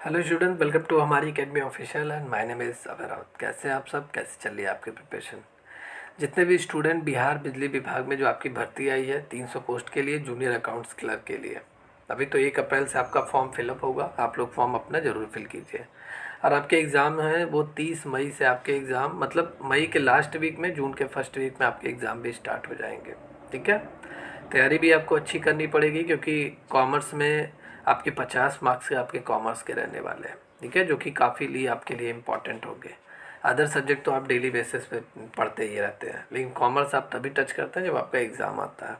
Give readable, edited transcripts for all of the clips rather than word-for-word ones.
Hello student, welcome to हमारी academy official and my name is Abhay Raut. कैसे हैं आप सब? कैसे चल रही है आपकी प्रिपरेशन? जितने भी स्टूडेंट बिहार बिजली विभाग में जो आपकी भर्ती आई है 300 पोस्ट के लिए, जूनियर अकाउंट्स क्लर्क के लिए, अभी तो 1 अप्रैल से आपका फॉर्म फिलअप होगा। आप लोग फॉर्म अपना ज़रूर फिल कीजिए। और आपके एग्ज़ाम हैं वो 30 मई से आपके एग्ज़ाम, मतलब मई के लास्ट वीक में, जून के फर्स्ट वीक में आपके एग्ज़ाम भी स्टार्ट हो जाएंगे। ठीक है, तैयारी भी आपको अच्छी करनी पड़ेगी क्योंकि कॉमर्स में आपके 50 मार्क्स के आपके कॉमर्स के रहने वाले हैं। ठीक है, जो कि काफ़ी लिए आपके लिए इम्पॉर्टेंट होंगे। अदर सब्जेक्ट तो आप डेली बेसिस पे पढ़ते ही रहते हैं, लेकिन कॉमर्स आप तभी टच करते हैं जब आपका एग्ज़ाम आता है।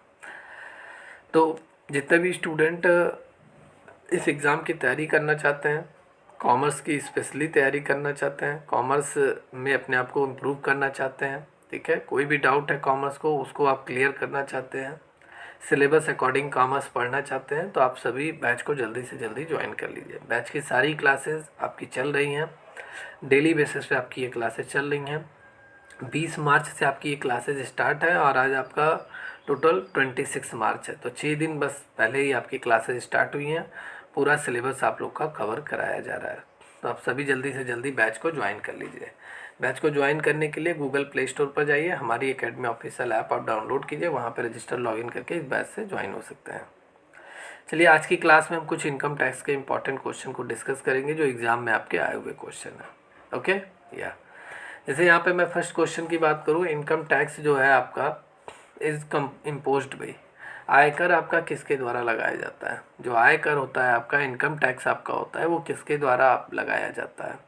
तो जितने भी स्टूडेंट इस एग्ज़ाम की तैयारी करना चाहते हैं, कॉमर्स की स्पेशली तैयारी करना चाहते हैं, कॉमर्स में अपने आप को इम्प्रूव करना चाहते हैं, ठीक है, कोई भी डाउट है कॉमर्स को उसको आप क्लियर करना चाहते हैं, सिलेबस अकॉर्डिंग कॉमर्स पढ़ना चाहते हैं, तो आप सभी बैच को जल्दी से जल्दी ज्वाइन कर लीजिए। बैच की सारी क्लासेस आपकी चल रही हैं, डेली बेसिस पे आपकी ये क्लासेस चल रही हैं। 20 मार्च से आपकी ये क्लासेस स्टार्ट है और आज आपका टोटल 26 मार्च है, तो 6 दिन बस पहले ही आपकी क्लासेस स्टार्ट हुई हैं। पूरा सिलेबस आप लोग का कवर कराया जा रहा है, तो आप सभी जल्दी से जल्दी बैच को ज्वाइन कर लीजिए। बैच को ज्वाइन करने के लिए गूगल प्ले स्टोर पर जाइए, हमारी एकेडमी ऑफिशियल ऐप आप डाउनलोड कीजिए, वहाँ पर रजिस्टर लॉगिन करके इस बैच से ज्वाइन हो सकते हैं। चलिए, आज की क्लास में हम कुछ इनकम टैक्स के इंपॉर्टेंट क्वेश्चन को डिस्कस करेंगे जो एग्ज़ाम में आपके आए हुए क्वेश्चन हैं। ओके, या जैसे यहाँ पे मैं फर्स्ट क्वेश्चन की बात करूँ, इनकम टैक्स जो है आपका इज़ कम इम्पोज्ड बाई, आयकर आपका किसके द्वारा लगाया जाता है? जो आयकर होता है आपका, इनकम टैक्स आपका होता है, वो किसके द्वारा आप लगाया जाता है?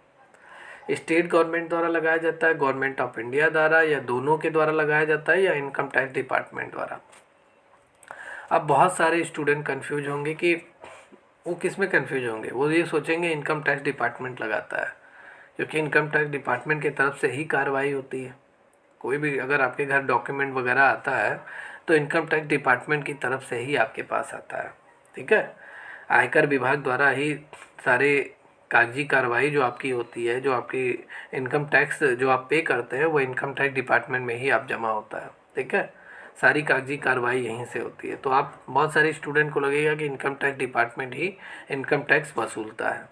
स्टेट गवर्नमेंट द्वारा लगाया जाता है, गवर्नमेंट ऑफ इंडिया द्वारा, या दोनों के द्वारा लगाया जाता है, या इनकम टैक्स डिपार्टमेंट द्वारा? अब बहुत सारे स्टूडेंट कंफ्यूज होंगे कि वो किस में कंफ्यूज होंगे, वो ये सोचेंगे इनकम टैक्स डिपार्टमेंट लगाता है, क्योंकि इनकम टैक्स डिपार्टमेंट की तरफ से ही कार्रवाई होती है। कोई भी अगर आपके घर डॉक्यूमेंट वगैरह आता है तो इनकम टैक्स डिपार्टमेंट की तरफ से ही आपके पास आता है। ठीक है, आयकर विभाग द्वारा ही सारे कागजी कार्रवाई जो आपकी होती है, जो आपकी इनकम टैक्स जो आप पे करते हैं, वो इनकम टैक्स डिपार्टमेंट में ही आप जमा होता है। ठीक है, सारी कागजी कार्रवाई यहीं से होती है। तो आप बहुत सारे स्टूडेंट को लगेगा कि इनकम टैक्स डिपार्टमेंट ही इनकम टैक्स वसूलता है,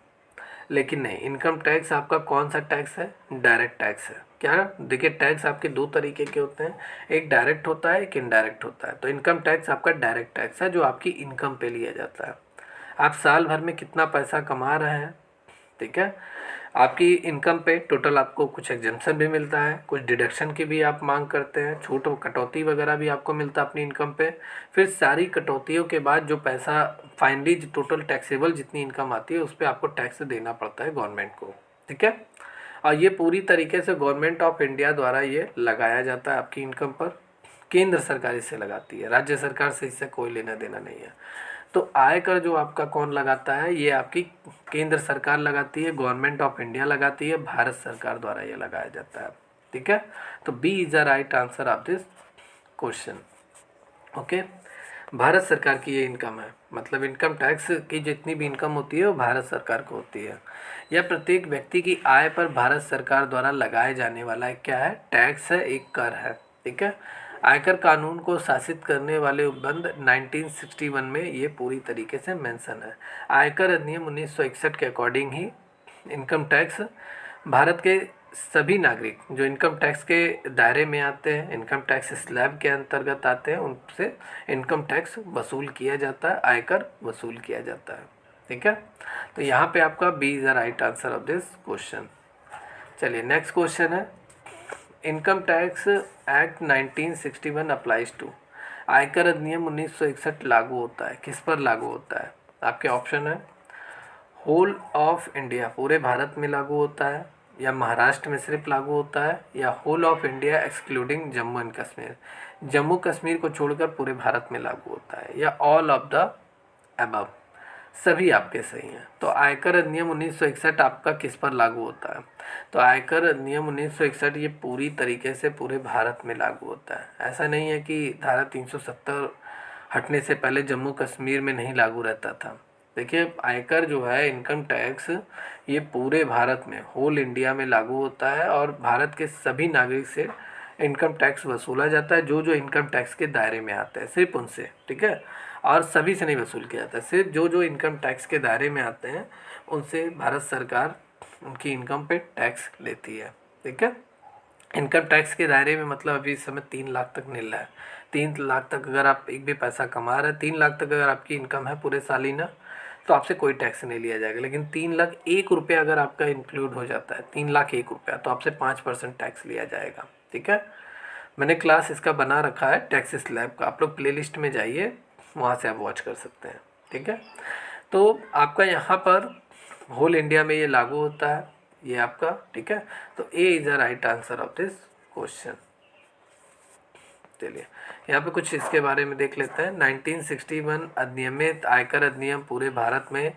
लेकिन नहीं। इनकम टैक्स आपका कौन सा टैक्स है? डायरेक्ट टैक्स है। क्या? देखिए, टैक्स आपके दो तरीके के होते हैं, एक डायरेक्ट होता है, एक इनडायरेक्ट होता है। तो इनकम टैक्स आपका डायरेक्ट टैक्स है जो आपकी इनकम पे लिया जाता है। आप साल भर में कितना पैसा कमा रहे हैं, ठीक है, आपकी इनकम पे टोटल आपको कुछ एग्जेम्पशन भी मिलता है, कुछ डिडक्शन की भी आप मांग करते हैं, छूट कटौती वगैरह भी आपको मिलता है अपनी इनकम पे। फिर सारी कटौतियों के बाद जो पैसा फाइनली टोटल टैक्सेबल जितनी इनकम आती है उस पर आपको टैक्स देना पड़ता है गवर्नमेंट को। ठीक है, और ये पूरी तरीके से गवर्नमेंट ऑफ इंडिया द्वारा ये लगाया जाता है आपकी इनकम पर। केंद्र सरकार इसे लगाती है, राज्य सरकार से इससे कोई लेना देना नहीं है। तो आयकर जो आपका कौन लगाता है? ये आपकी केंद्र सरकार लगाती है, गवर्नमेंट ऑफ इंडिया लगाती है, भारत सरकार द्वारा ये लगाया जाता है। ठीक है, तो B is the right answer of this question. Okay, भारत सरकार की ये इनकम है, मतलब इनकम टैक्स की जितनी भी इनकम होती है वो भारत सरकार को होती है। यह प्रत्येक व्यक्ति की आय पर भारत सरकार द्वारा लगाए जाने वाला एक क्या है? टैक्स है, एक कर है। ठीक है, आयकर कानून को शासित करने वाले उपबंध 1961 में ये पूरी तरीके से मेंशन है। आयकर अधिनियम 1961 के अकॉर्डिंग ही इनकम टैक्स भारत के सभी नागरिक जो इनकम टैक्स के दायरे में आते हैं, इनकम टैक्स स्लैब के अंतर्गत आते हैं, उनसे इनकम टैक्स वसूल किया जाता है, आयकर वसूल किया जाता है। ठीक है, तो यहाँ पे आपका B is the right answer of this question. चलिए, नेक्स्ट क्वेश्चन है, income tax act 1961 applies to, आयकर अधिनियम 1961 लागू होता है, किस पर लागू होता है? आपके ऑप्शन है, होल ऑफ इंडिया, पूरे भारत में लागू होता है, या महाराष्ट्र में सिर्फ लागू होता है, या whole of India excluding Jammu and Kashmir, Jammu Kashmir को छोड़कर पूरे भारत में लागू होता है, या ऑल ऑफ द अबव। सभी आपके सही हैं। तो आयकर अधिनियम 1961 आपका किस पर लागू होता है? तो आयकर अधिनियम 1961 ये पूरी तरीके से पूरे भारत में लागू होता है। ऐसा नहीं है कि धारा 370 हटने से पहले जम्मू कश्मीर में नहीं लागू रहता था। देखिए, आयकर जो है, इनकम टैक्स, ये पूरे भारत में, होल इंडिया में लागू होता है और भारत के सभी नागरिक से इनकम टैक्स वसूला जाता है, जो जो इनकम टैक्स के दायरे में आते हैं, सिर्फ उनसे। ठीक है, और सभी से नहीं वसूल किया जाता है, सिर्फ जो जो इनकम टैक्स के दायरे में आते हैं उनसे भारत सरकार उनकी इनकम पे टैक्स लेती है। ठीक है, इनकम टैक्स के दायरे में मतलब अभी इस समय 3 लाख तक मिल रहा है। 3 लाख तक अगर आप एक भी पैसा कमा रहे हैं, 3 लाख तक अगर आपकी इनकम है पूरे सालीना, तो आपसे कोई टैक्स नहीं लिया जाएगा। लेकिन 3 लाख 1 रुपया अगर आपका इंक्लूड हो जाता है, 3 लाख 1 रुपया, तो आपसे 5% टैक्स लिया जाएगा। ठीक है, मैंने क्लास इसका बना रखा है टैक्स स्लैब का, आप लोग प्लेलिस्ट में जाइए, वहाँ से आप वॉच कर सकते हैं। ठीक है, तो आपका यहाँ पर होल इंडिया में ये लागू होता है, ये आपका। ठीक है, तो A is the right answer of this question. चलिए यहाँ पे कुछ इसके बारे में देख लेते हैं। 1961 अधिनियमित आयकर अधिनियम पूरे भारत में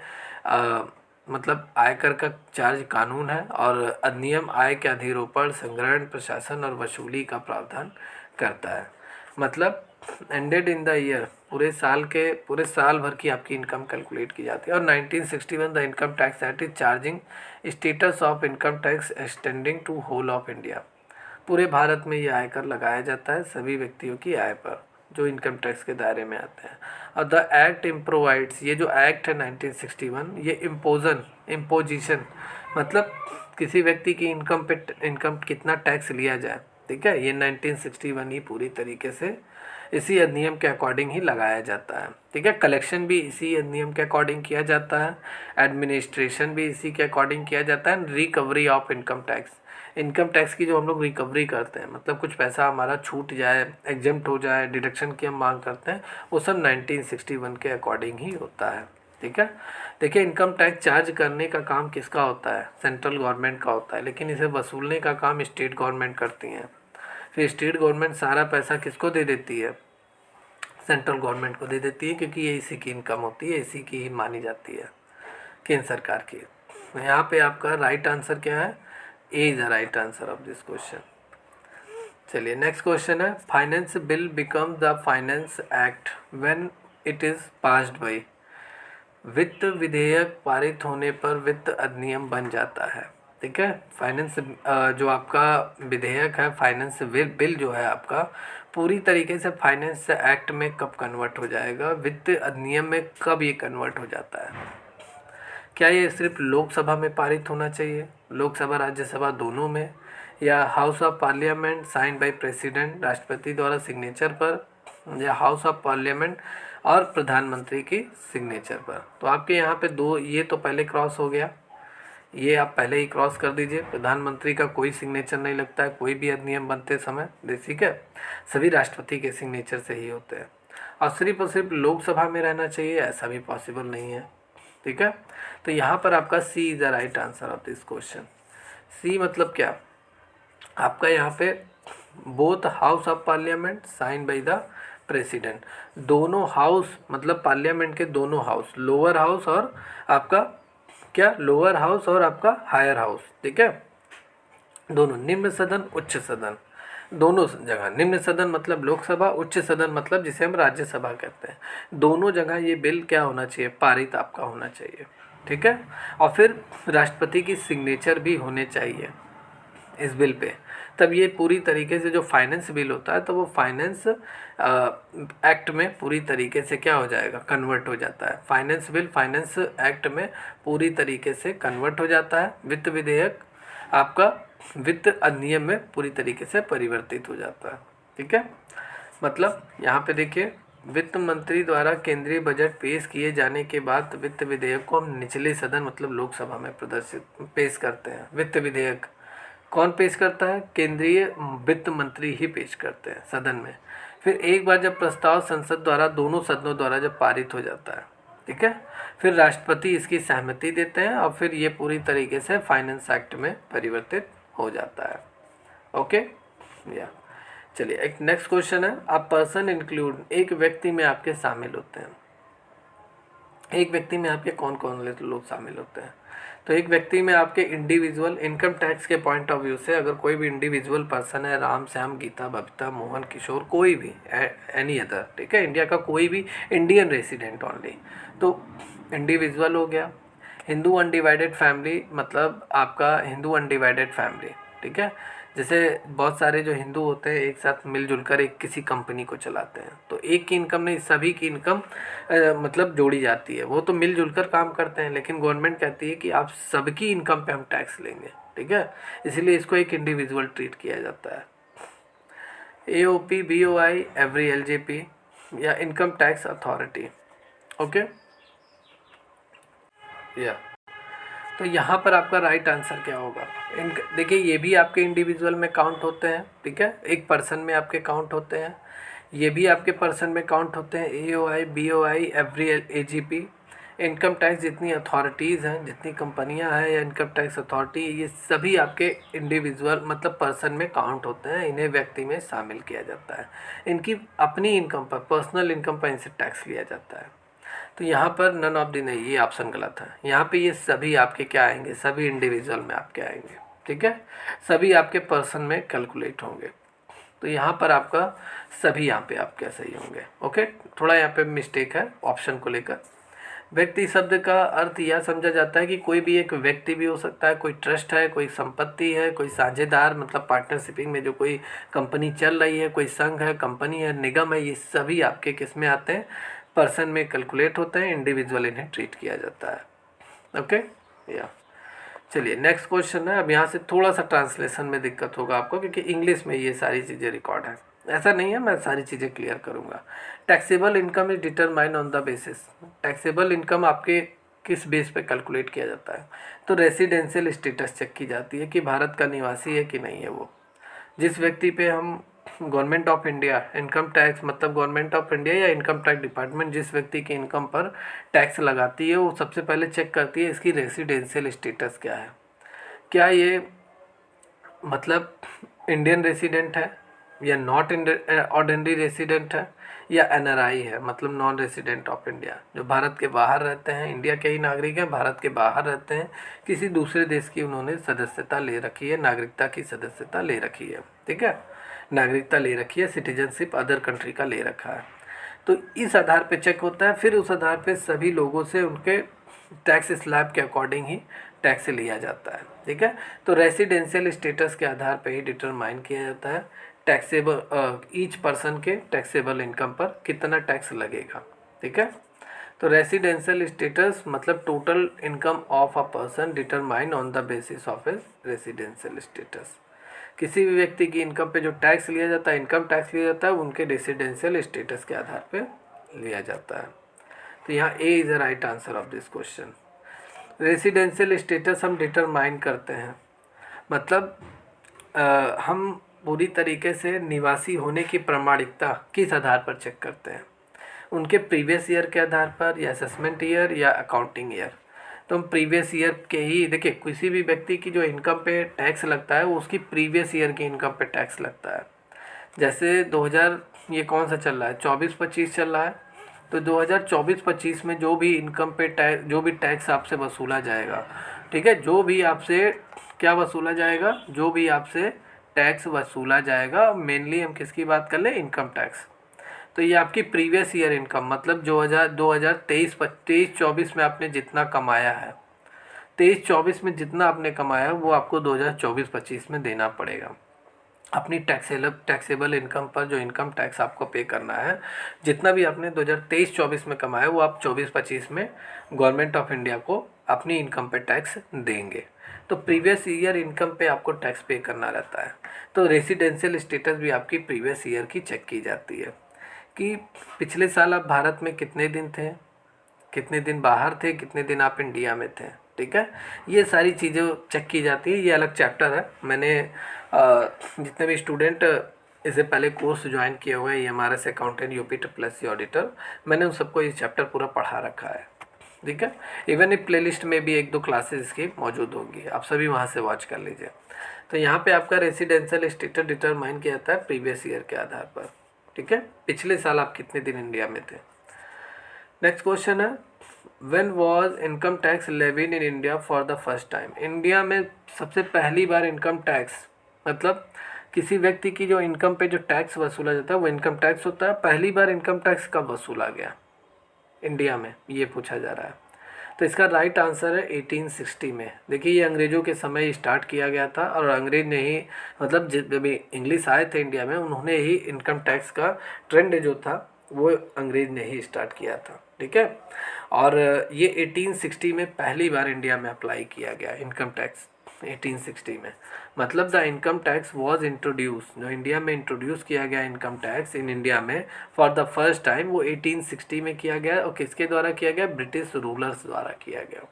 मतलब आयकर का चार्ज कानून है, और अधिनियम आय के अधिरोपण, संग्रहण, प्रशासन और वसूली का प्रावधान करता है। मतलब एंडेड इन द ईयर, पूरे साल भर की आपकी इनकम कैलकुलेट की जाती है। और 1961 the income tax act is charging status of income tax extending to whole of India. पूरे भारत में ये आयकर लगाया जाता है सभी व्यक्तियों की आय पर जो इनकम टैक्स के दायरे में आते हैं। और द एक्ट इम्प्रोवाइड्स, ये जो एक्ट है 1961, ये इम्पोजिशन मतलब किसी व्यक्ति की इनकम कितना टैक्स लिया जाए। ठीक है, ये 1961 ही पूरी तरीके से इसी अधिनियम के अकॉर्डिंग ही लगाया जाता है। ठीक है, कलेक्शन भी इसी अधिनियम के अकॉर्डिंग किया जाता है, एडमिनिस्ट्रेशन भी इसी के अकॉर्डिंग किया जाता है, रिकवरी ऑफ इनकम टैक्स की जो हम लोग रिकवरी करते हैं, मतलब कुछ पैसा हमारा छूट जाए, एग्जेम्प्ट हो जाए, डिडक्शन की हम मांग करते हैं, वो सब 1961 के अकॉर्डिंग ही होता है। ठीक है, देखिए इनकम टैक्स चार्ज करने का काम किसका होता है? सेंट्रल गवर्नमेंट का होता है, लेकिन इसे वसूलने का काम स्टेट गवर्नमेंट करती हैं। फिर स्टेट गवर्नमेंट सारा पैसा किसको दे देती है? सेंट्रल गवर्नमेंट को दे देती है, क्योंकि ये इसी की इनकम होती है, इसी की ही मानी जाती है, केंद्र सरकार की। यहाँ पे आपका राइट आंसर क्या है? A is the right answer of this question. चलिए नेक्स्ट क्वेश्चन है, finance bill become the finance act when it is passed by. वित्त विधेयक पारित होने पर वित्त अधिनियम बन जाता है। ठीक है, फाइनेंस जो आपका विधेयक है, फाइनेंस बिल जो है आपका, पूरी तरीके से फाइनेंस एक्ट में कब कन्वर्ट हो जाएगा, वित्त अधिनियम में कब ये कन्वर्ट हो जाता है? क्या ये सिर्फ लोकसभा में पारित होना चाहिए, लोकसभा राज्यसभा दोनों में, या house of parliament sign by president, राष्ट्रपति द्वारा सिग्नेचर पर, या हाउस ऑफ पार्लियामेंट और प्रधानमंत्री की सिग्नेचर पर? तो आपके यहाँ पे दो, ये तो पहले क्रॉस हो गया, ये आप पहले ही क्रॉस कर दीजिए। प्रधानमंत्री का कोई सिग्नेचर नहीं लगता है कोई भी अधिनियम बनते समय, ठीक है, सभी राष्ट्रपति के सिग्नेचर से ही होते हैं। और सिर्फ लोकसभा में रहना चाहिए, ऐसा भी पॉसिबल नहीं है। ठीक है, तो यहाँ पर आपका C is the right answer of this question. C मतलब क्या? आपका यहाँ पे both house of parliament sign by the president, दोनों हाउस मतलब पार्लियामेंट के दोनों हाउस, लोअर हाउस और आपका क्या, लोअर हाउस और आपका हायर हाउस। ठीक है, दोनों, निम्न सदन उच्च सदन, दोनों जगह, निम्न सदन मतलब लोकसभा, उच्च सदन मतलब जिसे हम राज्यसभा कहते हैं, दोनों जगह ये बिल क्या होना चाहिए? पारित आपका होना चाहिए। ठीक है, और फिर राष्ट्रपति की सिग्नेचर भी होने चाहिए इस बिल पे, तब ये पूरी तरीके से जो फाइनेंस बिल होता है, तो वो फाइनेंस एक्ट में पूरी तरीके से क्या हो जाएगा? कन्वर्ट हो जाता है। फाइनेंस बिल फाइनेंस एक्ट में पूरी तरीके से कन्वर्ट हो जाता है। वित्त विधेयक आपका वित्त अधिनियम में पूरी तरीके से परिवर्तित हो जाता है। ठीक है, मतलब यहाँ पे देखिए, वित्त मंत्री द्वारा केंद्रीय बजट पेश किए जाने के बाद वित्त विधेयक को हम निचले सदन मतलब लोकसभा में पेश करते हैं। वित्त विधेयक कौन पेश करता है? केंद्रीय वित्त मंत्री ही पेश करते हैं सदन में। फिर एक बार जब प्रस्ताव संसद द्वारा दोनों सदनों द्वारा जब पारित हो जाता है, ठीक है, फिर राष्ट्रपति इसकी सहमति देते हैं, और फिर ये पूरी तरीके से फाइनेंस एक्ट में परिवर्तित हो जाता है। ओके, या चलिए एक नेक्स्ट क्वेश्चन है, अ पर्सन इंक्लूड, एक व्यक्ति में आपके शामिल होते हैं। एक व्यक्ति में आपके कौन कौन लोग शामिल होते हैं? तो एक व्यक्ति में आपके इंडिविजुअल, इनकम टैक्स के पॉइंट ऑफ व्यू से अगर कोई भी इंडिविजुअल पर्सन है, राम, श्याम, गीता, बबीता, मोहन, किशोर, कोई भी एनी अदर, ठीक है, इंडिया का कोई भी इंडियन रेसिडेंट ओनली, तो इंडिविजुअल हो गया। हिंदू अनडिवाइडेड फैमिली मतलब आपका हिंदू अनडिवाइडेड फैमिली, ठीक है। जैसे बहुत सारे जो हिंदू होते हैं एक साथ मिलजुल कर एक किसी कंपनी को चलाते हैं, तो एक की इनकम नहीं, सभी की इनकम मतलब जोड़ी जाती है। वो तो मिलजुल कर काम करते हैं, लेकिन गवर्नमेंट कहती है कि आप सबकी इनकम पे हम टैक्स लेंगे, ठीक है। इसीलिए इसको एक इंडिविजुअल ट्रीट किया जाता है। AOP, BOI, एवरी LJP या इनकम टैक्स अथॉरिटी। ओके या तो यहाँ पर आपका राइट आंसर क्या होगा? देखिए ये भी आपके इंडिविजुअल में काउंट होते हैं, ठीक है, एक पर्सन में आपके काउंट होते हैं, ये भी आपके पर्सन में काउंट होते हैं। AOI, BOI, every AGP। Income tax जितनी अथॉरिटीज़ हैं, जितनी कंपनियां हैं या इनकम टैक्स अथॉरिटी, ये सभी आपके इंडिविजुअल मतलब पर्सन में काउंट होते हैं, इन्हें व्यक्ति में शामिल किया जाता है। इनकी अपनी इनकम पर, पर्सनल इनकम पर इनसे टैक्स लिया जाता है। तो यहाँ पर नन ऑफ द नहीं, ये ऑप्शन गलत है। यहाँ पे ये सभी आपके क्या आएंगे? सभी इंडिविजुअल में आपके आएंगे, ठीक है, सभी आपके पर्सन में कैलकुलेट होंगे। तो यहाँ पर आपका सभी यहाँ पे आपके सही होंगे। ओके, थोड़ा यहाँ पे मिस्टेक है ऑप्शन को लेकर। व्यक्ति शब्द का अर्थ यह समझा जाता है कि कोई भी एक व्यक्ति भी हो सकता है, कोई ट्रस्ट है, कोई संपत्ति है, कोई साझेदार मतलब पार्टनरशिपिंग में जो कोई कंपनी चल रही है, कोई संघ है, कंपनी है, निगम है, ये सभी आपके किस में आते हैं? पर्सन में कैलकुलेट होते हैं, इंडिविजुअल इन्हें ट्रीट किया जाता है। ओके या चलिए नेक्स्ट क्वेश्चन है। अब यहाँ से थोड़ा सा ट्रांसलेशन में दिक्कत होगा आपको, क्योंकि इंग्लिश में ये सारी चीज़ें रिकॉर्ड है। ऐसा नहीं है, मैं सारी चीज़ें क्लियर करूँगा। Taxable income is determine on the basis. Taxable income आपके किस बेस पे कैलकुलेट किया जाता है? तो रेसिडेंशियल स्टेटस चेक की जाती है कि भारत का निवासी है कि नहीं है वो। जिस व्यक्ति पे हम government of India income tax मतलब गवर्नमेंट ऑफ इंडिया या इनकम टैक्स डिपार्टमेंट जिस व्यक्ति की इनकम पर टैक्स लगाती है, वो सबसे पहले चेक करती है इसकी रेसिडेंशियल स्टेटस क्या है। क्या ये मतलब इंडियन रेसिडेंट है, या नॉट ऑर्डिनरी रेसिडेंट है, या NRI है मतलब नॉन रेसिडेंट ऑफ इंडिया, जो भारत के बाहर रहते हैं, इंडिया के ही नागरिक हैं, भारत के बाहर रहते हैं, किसी दूसरे देश की उन्होंने सदस्यता ले रखी है, नागरिकता की सदस्यता ले रखी है, ठीक है, नागरिकता ले रखी है, सिटीजनशिप अदर कंट्री का ले रखा है। तो इस आधार पे चेक होता है, फिर उस आधार पे सभी लोगों से उनके टैक्स स्लैब के अकॉर्डिंग ही टैक्स लिया जाता है, ठीक है। तो रेसिडेंशियल स्टेटस के आधार पे ही डिटरमाइन किया जाता है टैक्सेबल ईच पर्सन के टैक्सेबल इनकम पर कितना टैक्स लगेगा, ठीक है। तो रेसिडेंशियल स्टेटस मतलब total income of a person determine on the basis of A residential status. किसी भी व्यक्ति की इनकम पे जो टैक्स लिया जाता है, इनकम टैक्स लिया जाता है, उनके रेसिडेंशियल स्टेटस के आधार पे लिया जाता है। तो यहाँ A is the right answer of this question. Residential status हम डिटरमाइन करते हैं मतलब हम पूरी तरीके से निवासी होने की प्रामाणिकता किस आधार पर चेक करते हैं? उनके प्रीवियस ईयर के आधार पर, या असेसमेंट ईयर, या अकाउंटिंग ईयर। तो हम प्रीवियस ईयर के ही देखिए, किसी भी व्यक्ति की जो इनकम पे टैक्स लगता है वो उसकी प्रीवियस ईयर की इनकम पे टैक्स लगता है। जैसे 2000 ये कौन सा चल रहा है, 24-25 चल रहा है, तो 2024-25 में जो भी इनकम पे टैक्स, जो भी टैक्स आपसे वसूला जाएगा, ठीक है, जो भी आपसे क्या वसूला जाएगा, जो भी आपसे टैक्स वसूला जाएगा, मेनली हम किसकी बात कर ले, इनकम टैक्स। तो ये आपकी प्रीवियस ईयर इनकम मतलब जो 2023-24 में आपने जितना कमाया है, 23-24 में जितना आपने कमाया है वो आपको 2024-25 में देना पड़ेगा। अपनी टैक्सेबल इनकम पर जो इनकम टैक्स आपको पे करना है, जितना भी आपने 2023-24 में कमाया वो आप 24-25 में गवर्नमेंट ऑफ इंडिया को अपनी इनकम पे टैक्स देंगे। तो प्रीवियस ईयर इनकम पे आपको टैक्स पे करना रहता है। तो रेसिडेंशियल स्टेटस भी आपकी प्रीवियस ईयर की चेक की जाती है कि पिछले साल आप भारत में कितने दिन थे, कितने दिन बाहर थे, कितने दिन आप इंडिया में थे, ठीक है। ये सारी चीज़ें चेक की जाती है। ये अलग चैप्टर है। मैंने जितने भी स्टूडेंट इससे पहले कोर्स ज्वाइन किए हुए हैं EMRS अकाउंटेंट, UP++ ऑडिटर, मैंने उन सबको ये चैप्टर पूरा पढ़ा रखा है, ठीक है। इवन ये प्लेलिस्ट में भी 1-2 क्लासेस इसकी मौजूद होगी, आप सभी वहाँ से वॉच कर लीजिए। तो यहाँ पे आपका रेसिडेंशियल स्टेटस डिटरमाइन किया जाता है प्रीवियस ईयर के आधार पर, ठीक है, पिछले साल आप कितने दिन इंडिया में थे। नेक्स्ट क्वेश्चन है, when was income tax levied in India for the first time. India में सबसे पहली बार इनकम टैक्स मतलब किसी व्यक्ति की जो इनकम पे जो टैक्स वसूला जाता है वो इनकम टैक्स होता है। पहली बार इनकम टैक्स कब वसूला गया इंडिया में, ये पूछा जा रहा है। तो इसका राइट आंसर है 1860 में। देखिए ये अंग्रेज़ों के समय स्टार्ट किया गया था और अंग्रेज ने ही मतलब जब इंग्लिश आए थे इंडिया में उन्होंने ही इनकम टैक्स का ट्रेंड जो था वो अंग्रेज ने ही स्टार्ट किया था, ठीक है। और ये 1860 में पहली बार इंडिया में अप्लाई किया गया इनकम टैक्स 1860 में। मतलब the income tax was introduce, जो इंडिया में इंट्रोड्यूस किया गया इनकम टैक्स इन इंडिया में फॉर द फर्स्ट टाइम वो 1860 में किया गया। और किसके द्वारा किया गया? ब्रिटिश रूलर्स द्वारा किया गया,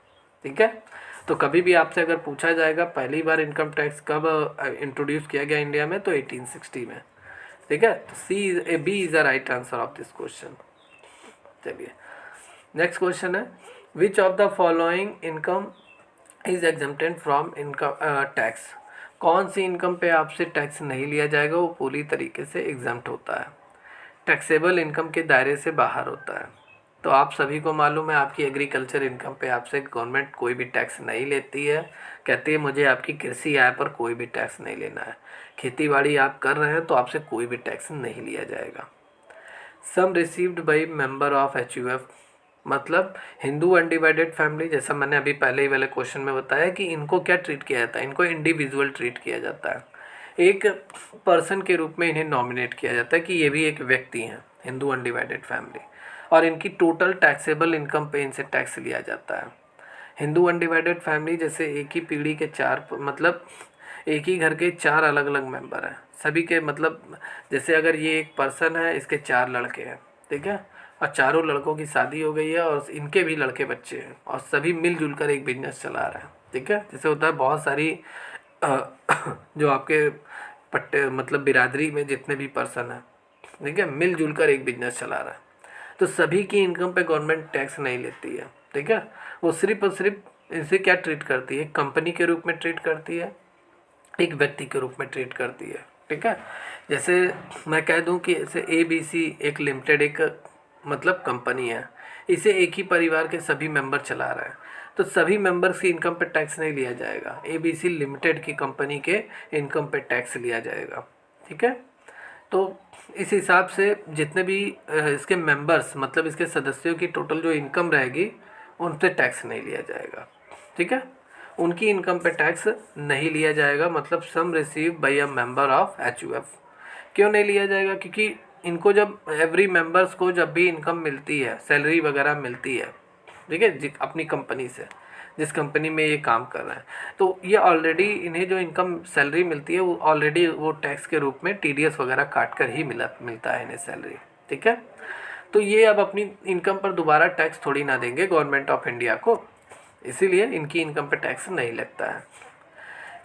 ठीक है। तो कभी भी आपसे अगर पूछा जाएगा पहली बार इनकम टैक्स कब इंट्रोड्यूस किया गया इंडिया में, तो 1860 में, ठीक है। तो B is the right answer of this question. चलिए नेक्स्ट क्वेश्चन है, which of the following income is exempted from income tax. कौन सी इनकम पे आपसे टैक्स नहीं लिया जाएगा, वो पूरी तरीके से एग्जम्प्ट होता है, टैक्सेबल इनकम के दायरे से बाहर होता है। तो आप सभी को मालूम है आपकी एग्रीकल्चर इनकम पे आपसे गवर्नमेंट कोई भी टैक्स नहीं लेती है, कहती है मुझे आपकी कृषि आय पर कोई भी टैक्स नहीं लेना है। खेती बाड़ी आप कर रहे हैं तो आपसे कोई भी टैक्स नहीं लिया जाएगा। Sum received by member of HUF, मतलब हिंदू अनडिवाइडेड फैमिली, जैसा मैंने अभी पहले ही वाले क्वेश्चन में बताया कि इनको क्या ट्रीट किया जाता है, इनको इंडिविजुअल ट्रीट किया जाता है, एक पर्सन के रूप में इन्हें नॉमिनेट किया जाता है कि ये भी एक व्यक्ति हैं, हिंदू अनडिवाइडेड फैमिली, और इनकी टोटल टैक्सेबल इनकम पे इनसे टैक्स लिया जाता है। हिंदू अनडिवाइडेड फैमिली जैसे एक ही पीढ़ी के चार, मतलब एक ही घर के चार अलग अलग मेंबर हैं सभी के, मतलब जैसे अगर ये एक पर्सन है, इसके चार लड़के हैं, ठीक है, और चारों लड़कों की शादी हो गई है और इनके भी लड़के बच्चे हैं और सभी मिलजुल कर एक बिजनेस चला रहे हैं, ठीक है। जैसे होता है बहुत सारी जो आपके पट्टे मतलब बिरादरी में जितने भी पर्सन हैं, ठीक है, मिलजुल कर एक बिजनेस चला रहा है, तो सभी की इनकम पे गवर्नमेंट टैक्स नहीं लेती है, ठीक है। वो सिर्फ और सिर्फ इसे क्या ट्रीट करती है, कंपनी के रूप में ट्रीट करती है, एक व्यक्ति के रूप में ट्रीट करती है, ठीक है। जैसे मैं कह दूं कि जैसे ABC एक लिमिटेड एक मतलब कंपनी है, इसे एक ही परिवार के सभी मेंबर चला रहा है, तो सभी मेंबर्स की इनकम पे टैक्स नहीं लिया जाएगा, ABC लिमिटेड की कंपनी के इनकम पे टैक्स लिया जाएगा, ठीक है। तो इस हिसाब से जितने भी इसके मेंबर्स मतलब इसके सदस्यों की टोटल जो इनकम रहेगी उन पर टैक्स नहीं लिया जाएगा, ठीक है, उनकी इनकम पे टैक्स नहीं लिया जाएगा। मतलब sum receive by a member of HUF, क्यों नहीं लिया जाएगा? क्योंकि इनको जब एवरी मेंबर्स को जब भी इनकम मिलती है, सैलरी वगैरह मिलती है, ठीक है, अपनी कंपनी से, जिस कंपनी में ये काम कर रहे हैं, तो ये ऑलरेडी इन्हें जो इनकम सैलरी मिलती है वो ऑलरेडी वो टैक्स के रूप में TDS वगैरह काट कर ही मिलता है इन्हें सैलरी, ठीक है। तो ये अब अपनी इनकम पर दोबारा टैक्स थोड़ी ना देंगे गवर्नमेंट ऑफ इंडिया को, इसीलिए इनकी इनकम पे टैक्स नहीं लगता है।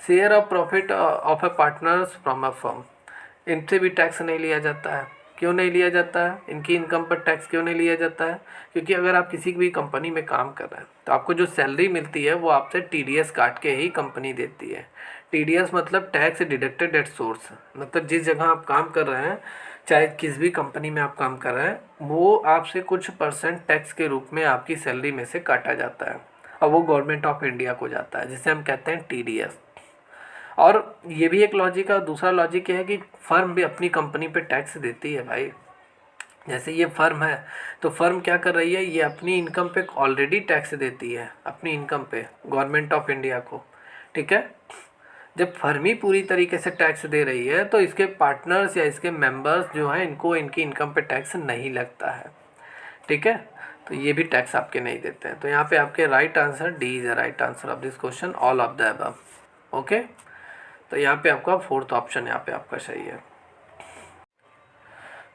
Share of profit of A partners from a firm, इनसे भी टैक्स नहीं लिया जाता है। क्यों नहीं लिया जाता है? इनकी इनकम पर टैक्स क्यों नहीं लिया जाता है? क्योंकि अगर आप किसी भी कंपनी में काम कर रहे हैं तो आपको जो सैलरी मिलती है वो आपसे TDS काट के ही कंपनी देती है। TDS मतलब टैक्स डिडक्टेड एट सोर्स, मतलब जिस जगह आप काम कर रहे हैं, चाहे किस भी कंपनी में आप काम कर रहे हैं, वो आपसे कुछ % टैक्स के रूप में आपकी सैलरी में से काटा जाता है और वो गवर्नमेंट ऑफ इंडिया को जाता है, जिसे हम कहते हैं TDS। और ये भी एक लॉजिक है, और दूसरा लॉजिक ये है कि फर्म भी अपनी कंपनी पे टैक्स देती है भाई। जैसे ये फर्म है तो फर्म क्या कर रही है, ये अपनी इनकम पे ऑलरेडी टैक्स देती है, अपनी इनकम पे गवर्नमेंट ऑफ इंडिया को, ठीक है। जब फर्म ही पूरी तरीके से टैक्स दे रही है तो इसके पार्टनर्स या इसके मेंबर्स जो हैं इनको इनकी इनकम पे टैक्स नहीं लगता है, ठीक है। तो ये भी टैक्स आपके नहीं देते हैं। तो यहाँ पे आपके right answer D is the right answer of this question, all of the above, okay. तो यहाँ पे आपका फोर्थ ऑप्शन यहाँ पे आपका सही है।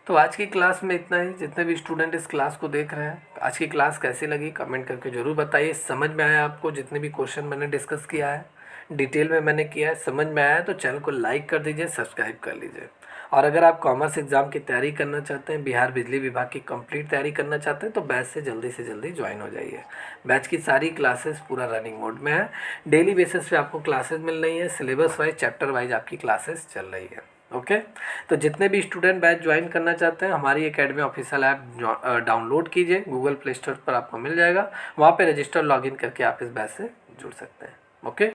तो आज की क्लास में इतना ही। जितने भी स्टूडेंट इस क्लास को देख रहे हैं, आज की क्लास कैसी लगी कमेंट करके ज़रूर बताइए। समझ में आया आपको? जितने भी क्वेश्चन मैंने डिस्कस किया है, डिटेल में मैंने किया है, समझ में आया तो चैनल को लाइक कर दीजिए, सब्सक्राइब कर लीजिए। और अगर आप कॉमर्स एग्ज़ाम की तैयारी करना चाहते हैं, बिहार बिजली विभाग की कंप्लीट तैयारी करना चाहते हैं, तो बैच से जल्दी ज्वाइन हो जाइए। बैच की सारी क्लासेस पूरा रनिंग मोड में है, डेली बेसिस पे आपको क्लासेस मिल रही है, सिलेबस वाइज चैप्टर वाइज आपकी क्लासेस चल रही है, ओके। तो जितने भी स्टूडेंट बैच ज्वाइन करना चाहते हैं, हमारी एकेडमी ऑफिशियल ऐप डाउनलोड कीजिए, गूगल प्ले स्टोर पर आपको मिल जाएगा, वहाँ पे रजिस्टर लॉगिन करके आप इस बैच से जुड़ सकते हैं, ओके।